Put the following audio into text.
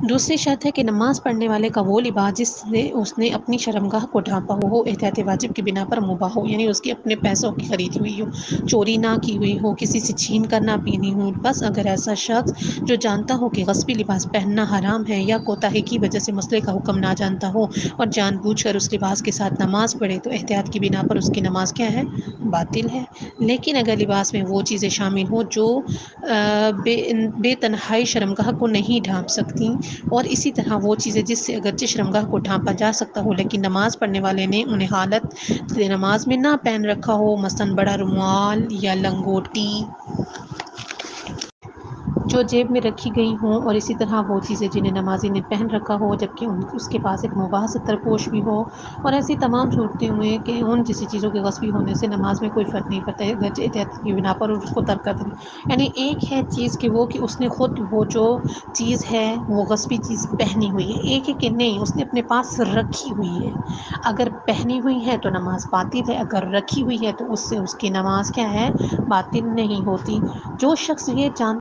دوسری شرط ہے کہ نماز پڑھنے والے کا وہ لباس جس سے اس نے اپنی شرمگاہ کو ڈھانپا ہو احتیاط واجب کی بنا پر مباح ہو، یعنی اس کی اپنے پیسوں کی خریدی ہوئی ہو، چوری نہ کی ہوئی ہو، کسی سے چھین کر نہ پینی ہو۔ بس اگر ایسا شخص جو جانتا ہو کہ غصبی لباس پہننا حرام ہے یا کوتاہی کی وجہ سے مسئلے کا حکم نہ جانتا ہو اور جان بوجھ کر اس لباس کے ساتھ نماز پڑھے تو احتیاط کی بنا پر اس کی نماز کیا ہے؟ باطل ہے۔ لیکن اگر لباس میں وہ چیزیں شامل ہوں جو بے تنہائی شرمگاہ کو نہیں ڈھانپ سکتی، اور اسی طرح وہ چیزیں جس سے اگرچہ شرمگاہ کو ڈھانپا جا سکتا ہو لیکن نماز پڑھنے والے نے انہیں حالت نماز میں نہ پہن رکھا ہو، مثلاً بڑا رومال یا لنگوٹی جو جیب میں رکھی گئی ہوں، اور اسی طرح وہ چیزیں جنہیں نمازی نے پہن رکھا ہو جبکہ اس کے پاس ایک مباح ستر پوش بھی ہو، اور ایسی تمام صورتیں ہوئیں کہ ان جیسی چیزوں کے غصبی ہونے سے نماز میں کوئی فرق نہیں پڑتا ہے، اگرچہ احتیاط کی بنا پر اس کو ترک کر دیں۔ یعنی ایک ہے چیز کہ اس نے خود وہ جو چیز ہے وہ غصبی چیز پہنی ہوئی ہے، ایک ہے کہ نہیں اس نے اپنے پاس رکھی ہوئی ہے۔ اگر پہنی ہوئی ہے تو نماز باطل ہے، اگر رکھی ہوئی ہے تو اس سے اس کی نماز کیا ہے؟ باطل نہیں ہوتی۔ جو شخص یہ جان